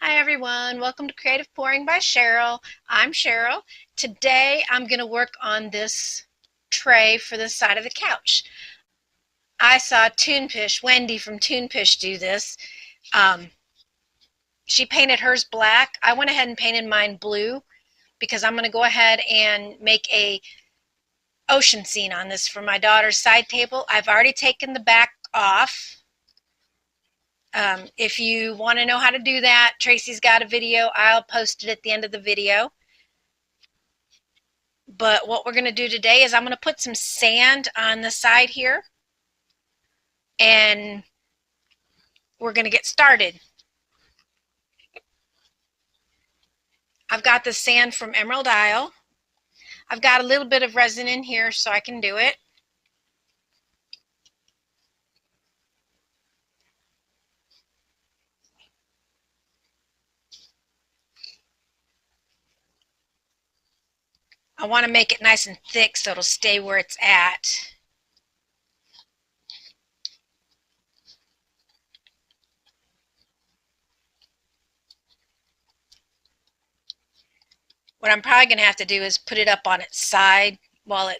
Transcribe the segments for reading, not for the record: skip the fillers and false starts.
Hi everyone, welcome to Creative Pouring by Cheryl. I'm Cheryl. Today I'm going to work on this tray for the side of the couch. I saw Toonpish, Wendy from Toonpish do this. She painted hers black. I went ahead and painted mine blue because I'm going to go ahead and make a ocean scene on this for my daughter's side table. I've already taken the back off. If you want to know how to do that, Tracy's got a video. I'll post it at the end of the video. But what we're going to do today is I'm going to put some sand on the side here, and we're going to get started. I've got the sand from Emerald Isle. I've got a little bit of resin in here so I can do it. I want to make it nice and thick so it'll stay where it's at. What I'm probably going to have to do is put it up on its side while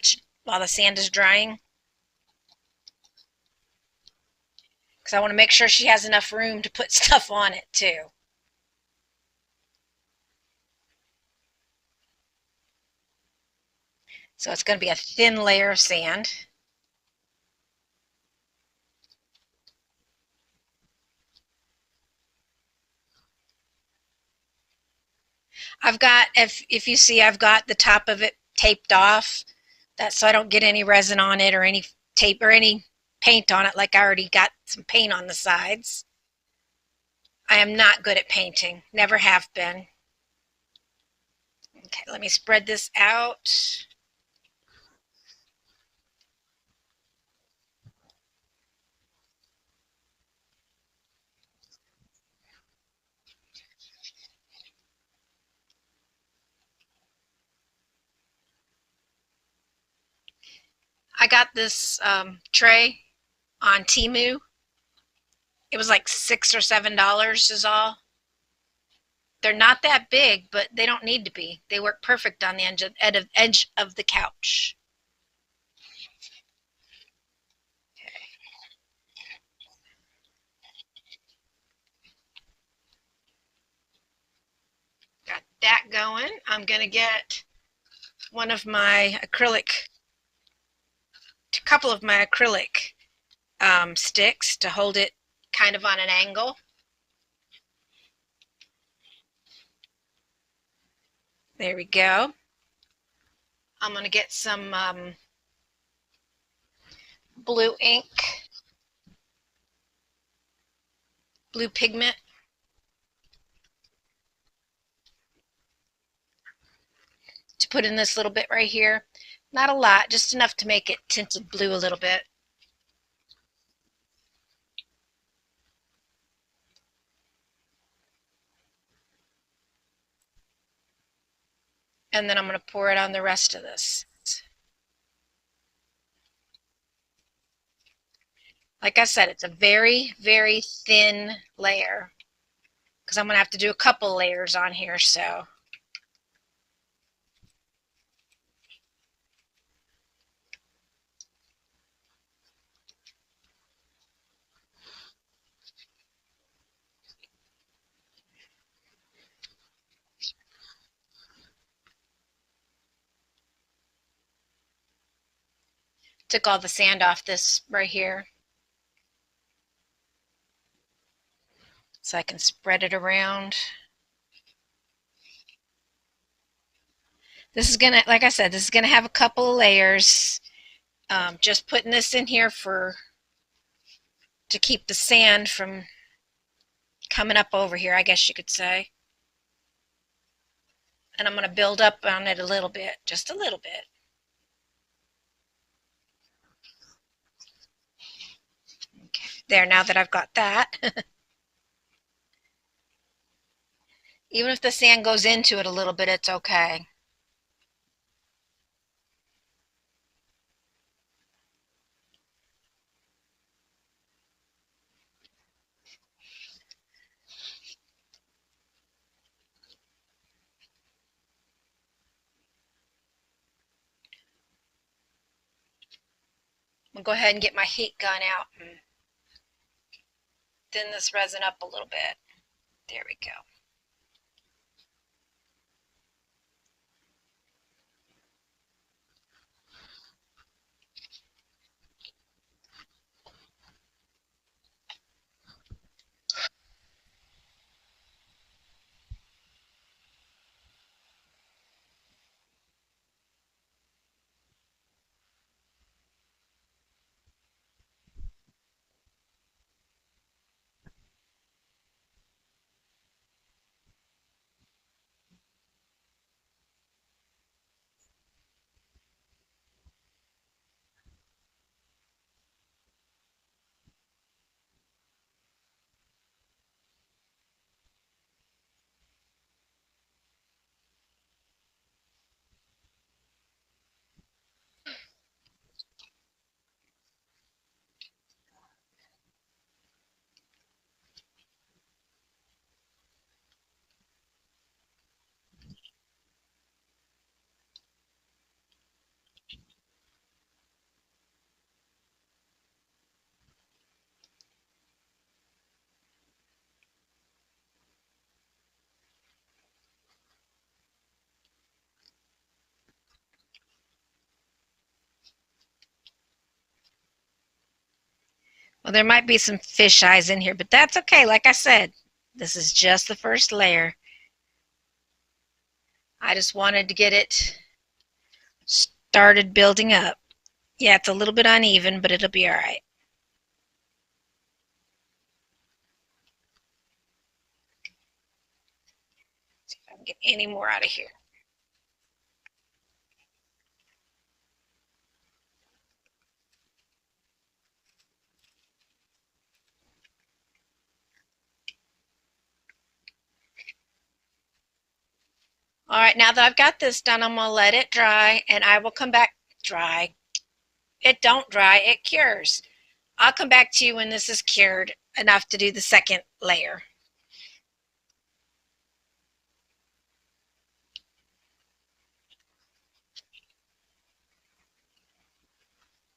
the sand is drying, because I want to make sure she has enough room to put stuff on it too. So it's going to be a thin layer of sand. I've got, if you see, I've got the top of it taped off. That's so I don't get any resin on it or any tape or any paint on it, like I already got some paint on the sides. I am not good at painting, never have been. Okay, let me spread this out. I got this tray on Temu. It was like $6 or $7 is all. They're not that big, but they don't need to be. They work perfect on the edge of the couch. Got that going. I'm going to get one of my acrylic, a couple of my acrylic sticks to hold it kind of on an angle. There we go. I'm going to get some blue ink, blue pigment. To put in this little bit right here. Not a lot, just enough to make it tinted blue a little bit. And then I'm going to pour it on the rest of this. Like I said, it's a very, very thin layer because I'm going to have to do a couple layers on here, so. Took all the sand off this right here so I can spread it around. This is going to, like I said, this is going to have a couple of layers. Just putting this in here to keep the sand from coming up over here, I guess you could say. And I'm going to build up on it a little bit, just a little bit. Okay, there, now that I've got that. Even if the sand goes into it a little bit, it's okay. I'm going to go ahead and get my heat gun out and thin this resin up a little bit. There we go. Well, there might be some fish eyes in here, but that's okay. Like I said, this is just the first layer. I just wanted to get it started building up. Yeah, it's a little bit uneven, but it'll be all right. See if I can get any more out of here. All right, now that I've got this done, I'm going to let it dry, and I will come back. Dry. It don't dry, it cures. I'll come back to you when this is cured enough to do the second layer.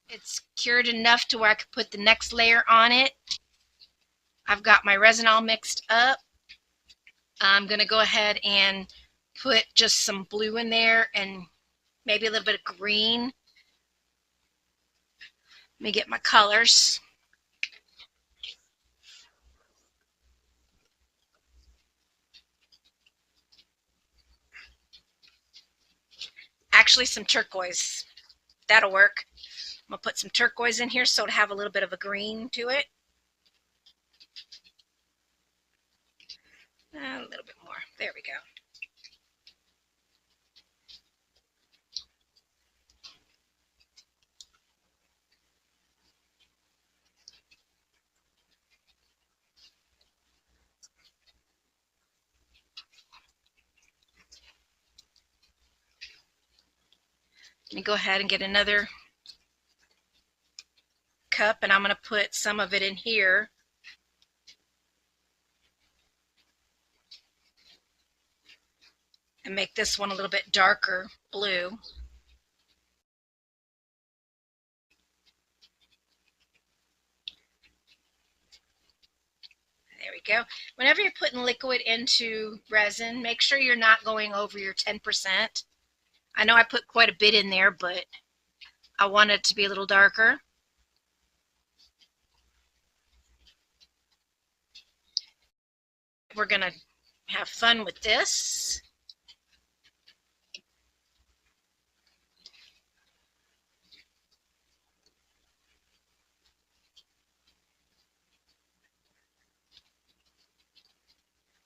It's cured enough to where I could put the next layer on it. I've got my resin all mixed up. I'm going to go ahead and put just some blue in there and maybe a little bit of green. Let me get my colors. Actually, some turquoise. That'll work. I'm going to put some turquoise in here so it'll have a little bit of a green to it. A little bit more. There we go. Let me go ahead and get another cup, and I'm going to put some of it in here. And make this one a little bit darker blue. There we go. Whenever you're putting liquid into resin, make sure you're not going over your 10%. I know I put quite a bit in there, but I want it to be a little darker. We're going to have fun with this.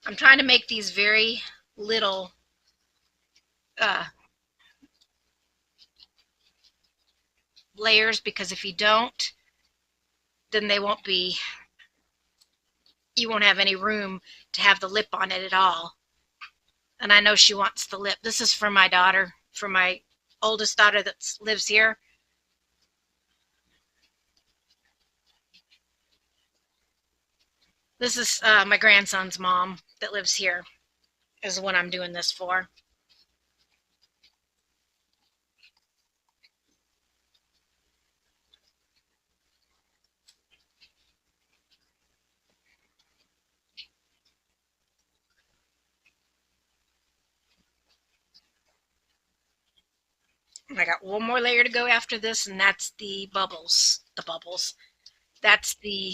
I'm trying to make these very little layers, because if you don't, then they won't be, you won't have any room to have the lip on it at all. And I know she wants the lip. This is for my daughter, for my oldest daughter that lives here. This is my grandson's mom that lives here, is what I'm doing this for. I got one more layer to go after this, and that's the bubbles. The bubbles. That's the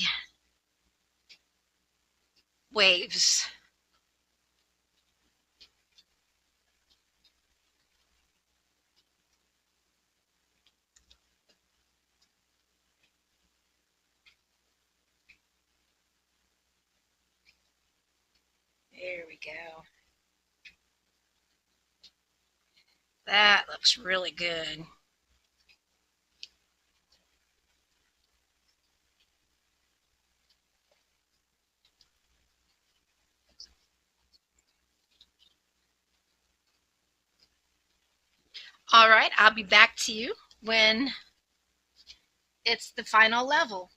waves. There we go. That looks really good. All right, I'll be back to you when it's the final level.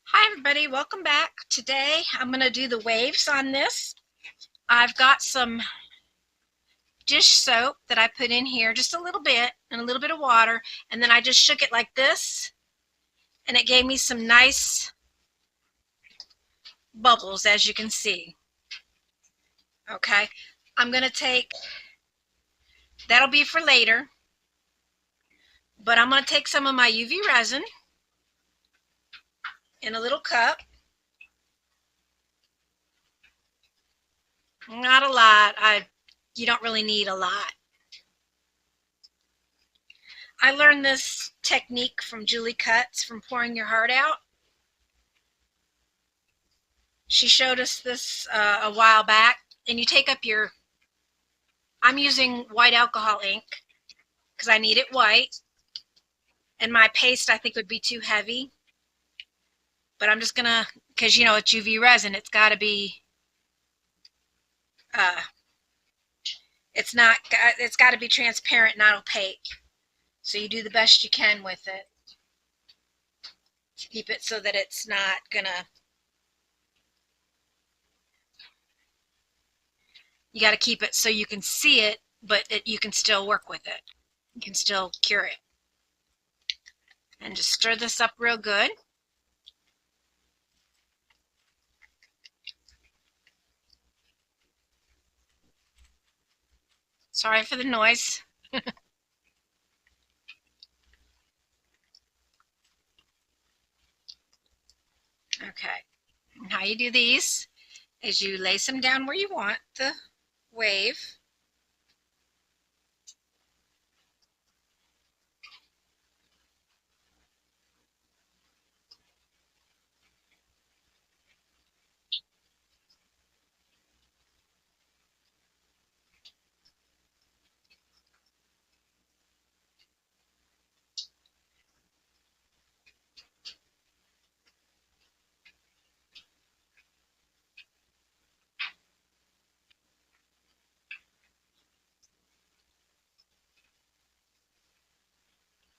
Hi everybody, welcome back. Today I'm going to do the waves on this. I've got some dish soap that I put in here, just a little bit, and a little bit of water, and then I just shook it like this, and it gave me some nice bubbles, as you can see. Okay, I'm going to take, that'll be for later, but I'm going to take some of my UV resin in a little cup. Not a lot. You don't really need a lot. I learned this technique from Julie Cutts from Pouring Your Heart Out. She showed us this a while back, and you take up your, I'm using white alcohol ink because I need it white, and my paste I think would be too heavy, but I'm just gonna, because you know it's UV resin, it's got to be it's got to be transparent, not opaque. So you do the best you can with it to keep it so that it's not gonna, you got to keep it so you can see it, but you can still work with it. You can still cure it. And just stir this up real good. Sorry for the noise. Okay, and how you do these is you lace them down where you want the wave.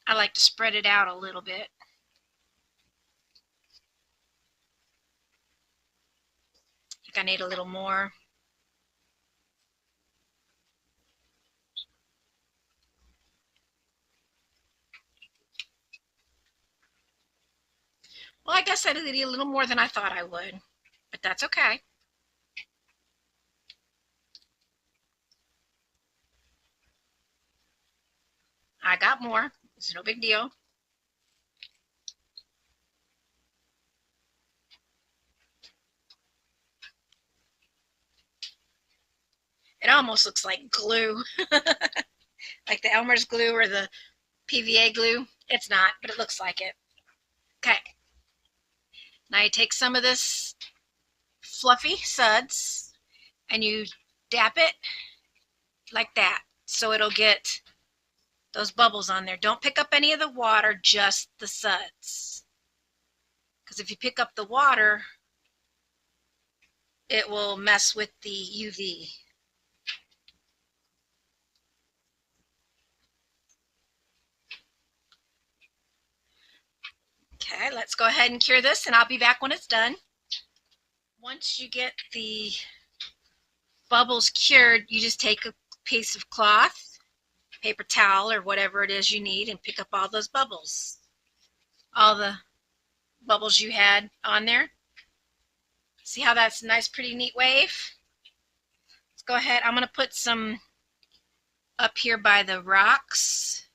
I like to spread it out a little bit. I think I need a little more. Well, I guess I did a little more than I thought I would, but that's okay. I got more. It's no big deal. It almost looks like glue, like the Elmer's glue or the PVA glue. It's not, but it looks like it. Okay. Now you take some of this fluffy suds and you dap it like that so it'll get those bubbles on there. Don't pick up any of the water, just the suds. Because if you pick up the water, it will mess with the UV. Okay, let's go ahead and cure this, and I'll be back when it's done. Once you get the bubbles cured, you just take a piece of cloth, paper towel, or whatever it is you need, and pick up all those bubbles. All the bubbles you had on there. See how that's a nice, pretty neat wave? Let's go ahead. I'm going to put some up here by the rocks.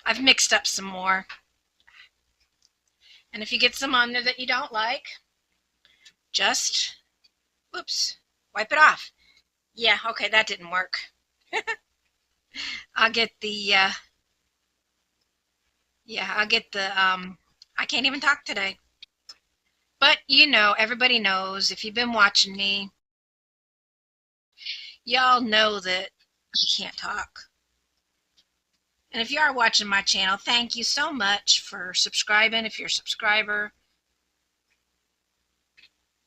I've mixed up some more. And if you get some on there that you don't like, just, whoops, wipe it off. Yeah, okay, that didn't work. I'll get the, I can't even talk today. But you know, everybody knows, if you've been watching me, y'all know that I can't talk. And if you are watching my channel, thank you so much for subscribing. If you're a subscriber,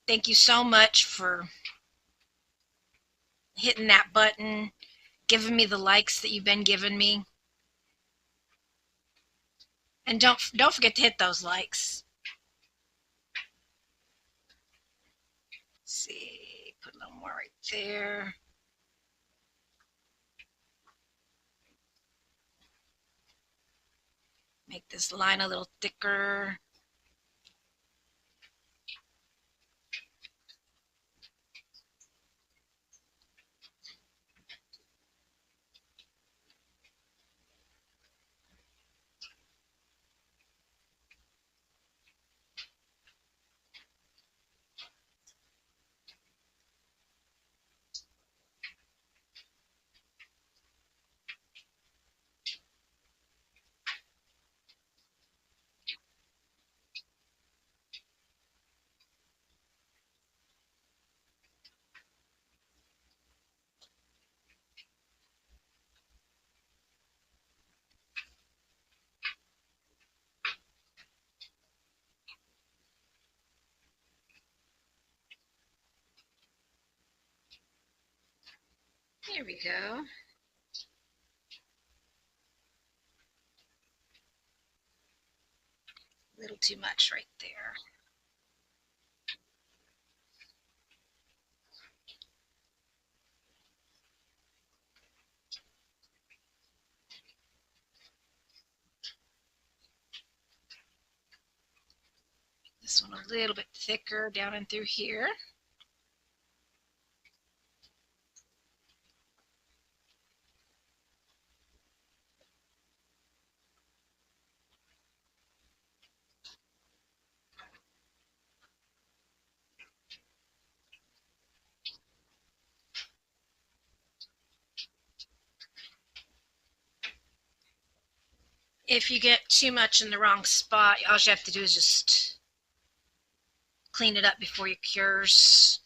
thank you so much for hitting that button, giving me the likes that you've been giving me. And don't forget to hit those likes. Let's see, put a little more right there. Make this line a little thicker. Here we go. A little too much right there. This one a little bit thicker down and through here. If you get too much in the wrong spot, all you have to do is just clean it up before you cures.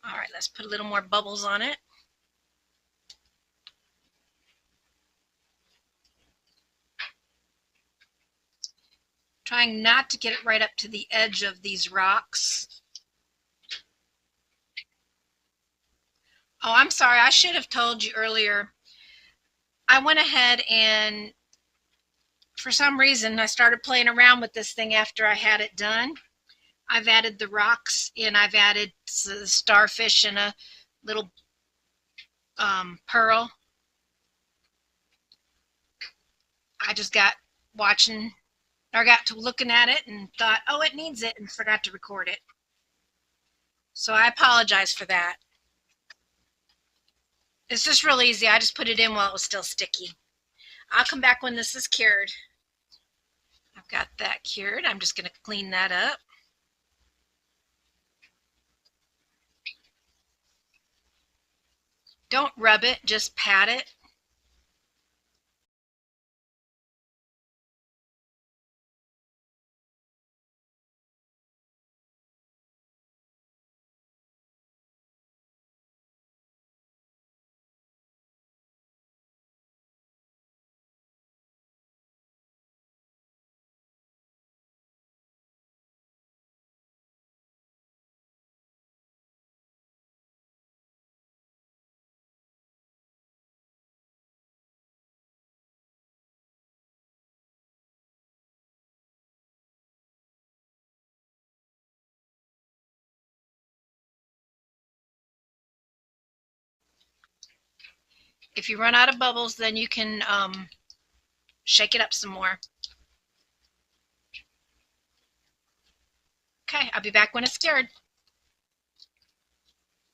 All right, let's put a little more bubbles on it. Trying not to get it right up to the edge of these rocks. Oh, I'm sorry, I should have told you earlier. I went ahead and for some reason I started playing around with this thing after I had it done. I've added the rocks and I've added the starfish and a little pearl. I just got watching, or got to looking at it and thought, oh, it needs it, and forgot to record it. So I apologize for that. It's just real easy. I just put it in while it was still sticky. I'll come back when this is cured. I've got that cured. I'm just going to clean that up. Don't rub it, just pat it. If you run out of bubbles, then you can shake it up some more. Okay, I'll be back when it's stirred.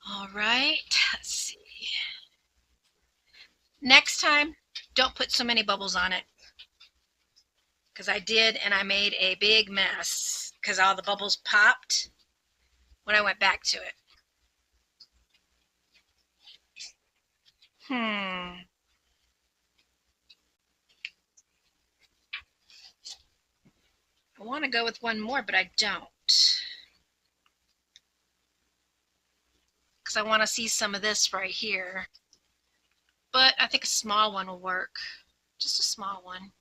All right, let's see. Next time, don't put so many bubbles on it, because I did, and I made a big mess because all the bubbles popped when I went back to it. I want to go with one more, but I don't, because I want to see some of this right here. But I think a small one will work. Just a small one.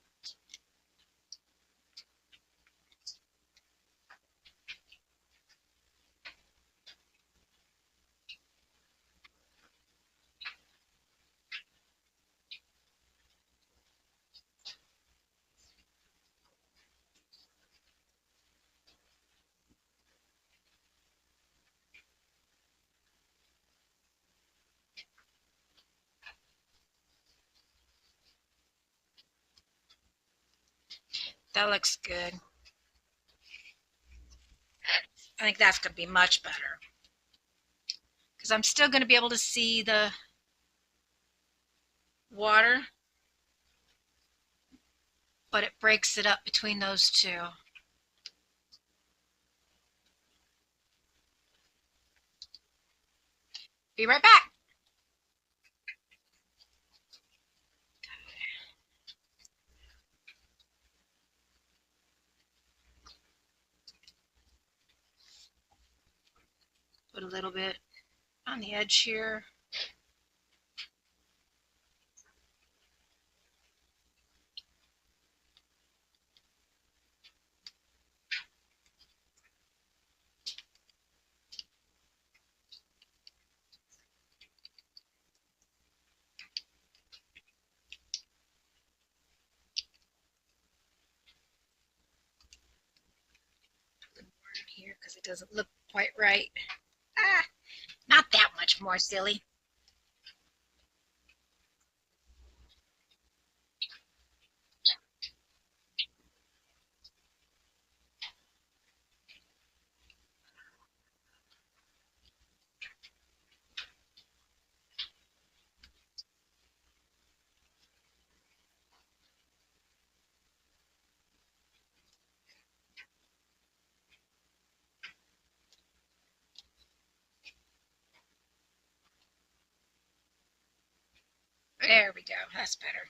That looks good. I think that's going to be much better, because I'm still going to be able to see the water, but it breaks it up between those two. Be right back. Put a little bit on the edge here. Here, because it doesn't look quite right. Ah, not that much more, silly. There we go. That's better.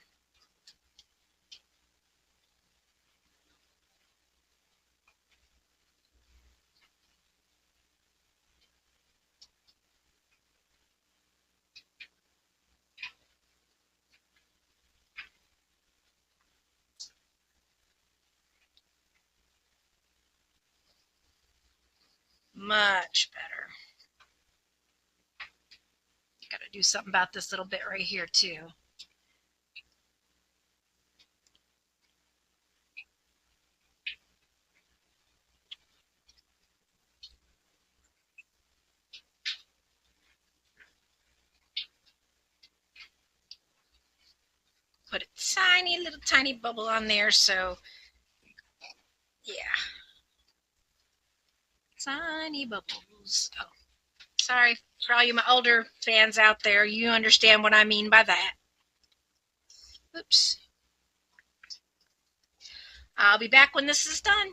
Much better. Got to do something about this little bit right here too. Put a tiny little tiny bubble on there, so yeah. Tiny bubbles. Oh, sorry for all you my older fans out there. You understand what I mean by that. Oops. I'll be back when this is done.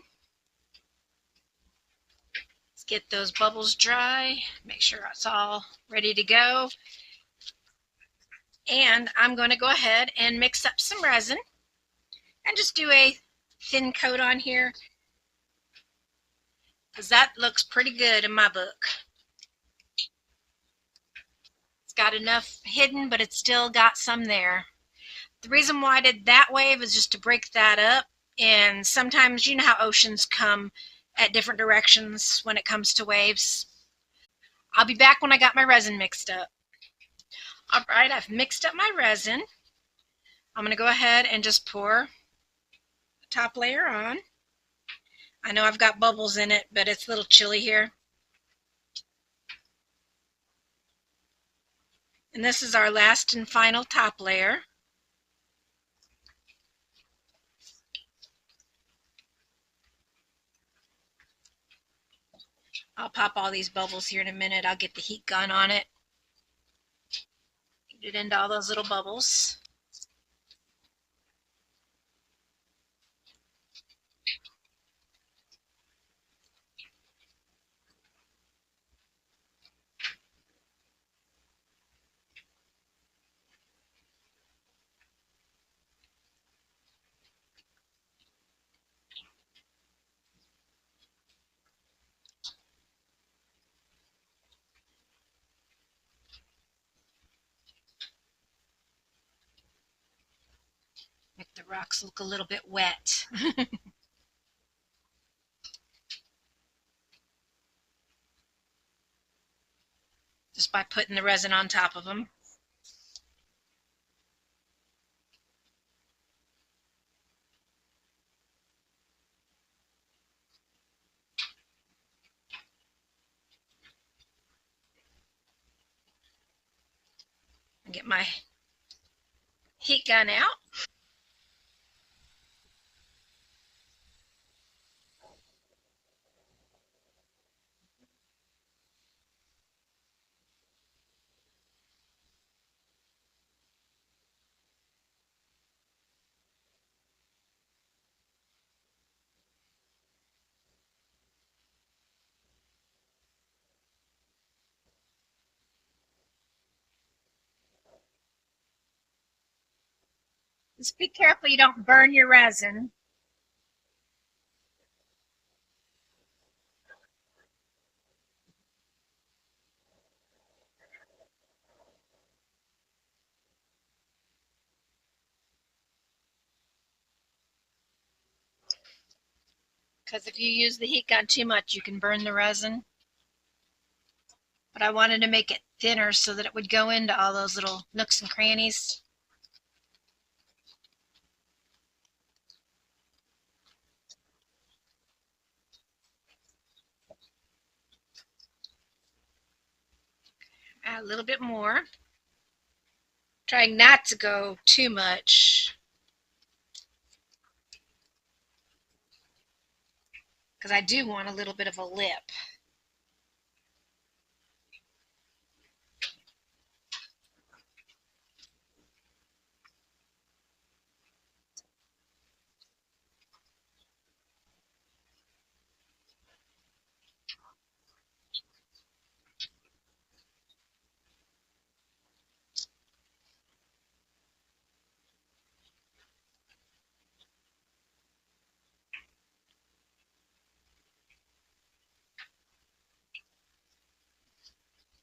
Let's get those bubbles dry. Make sure it's all ready to go. And I'm going to go ahead and mix up some resin and just do a thin coat on here, because that looks pretty good in my book. It's got enough hidden, but it's still got some there. The reason why I did that wave is just to break that up. And sometimes, you know how oceans come at different directions when it comes to waves. I'll be back when I got my resin mixed up. All right, I've mixed up my resin. I'm going to go ahead and just pour the top layer on. I know I've got bubbles in it, but it's a little chilly here. And this is our last and final top layer. I'll pop all these bubbles here in a minute. I'll get the heat gun on it. Get it into all those little bubbles. Make the rocks look a little bit wet. Just by putting the resin on top of them. And get my heat gun out. Just be careful you don't burn your resin. Because if you use the heat gun too much, you can burn the resin. But I wanted to make it thinner so that it would go into all those little nooks and crannies. Add a little bit more. Trying not to go too much, because I do want a little bit of a lip.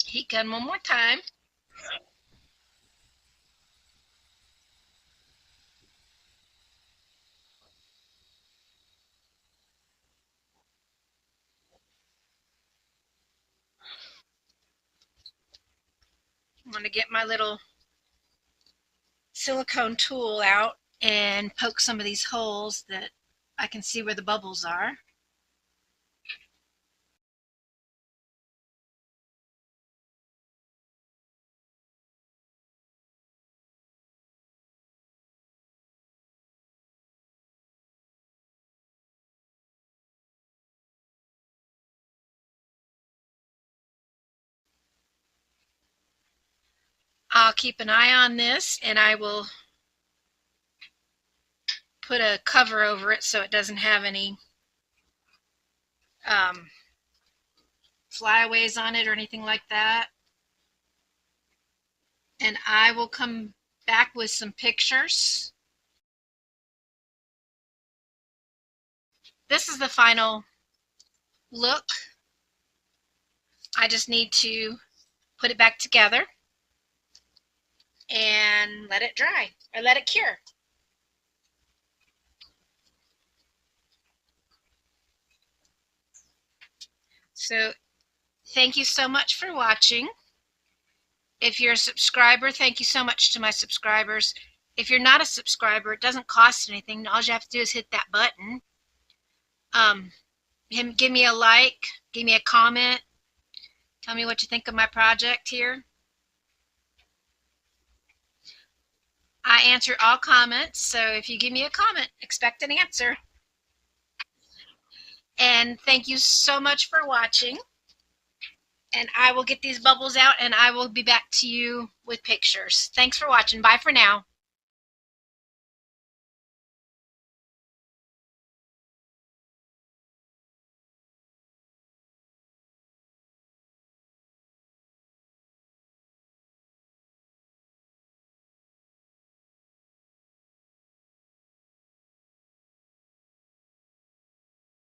Heat gun one more time. I'm going to get my little silicone tool out and poke some of these holes that I can see where the bubbles are. I'll keep an eye on this, and I will put a cover over it so it doesn't have any flyaways on it or anything like that. And I will come back with some pictures. This is the final look. I just need to put it back together and let it dry, or let it cure. So thank you so much for watching. If you're a subscriber, thank you so much to my subscribers. If you're not a subscriber, it doesn't cost anything. All you have to do is hit that button. Give me a like, give me a comment, tell me what you think of my project here. I answer all comments, so if you give me a comment, expect an answer. And thank you so much for watching. And I will get these bubbles out and I will be back to you with pictures. Thanks for watching. Bye for now.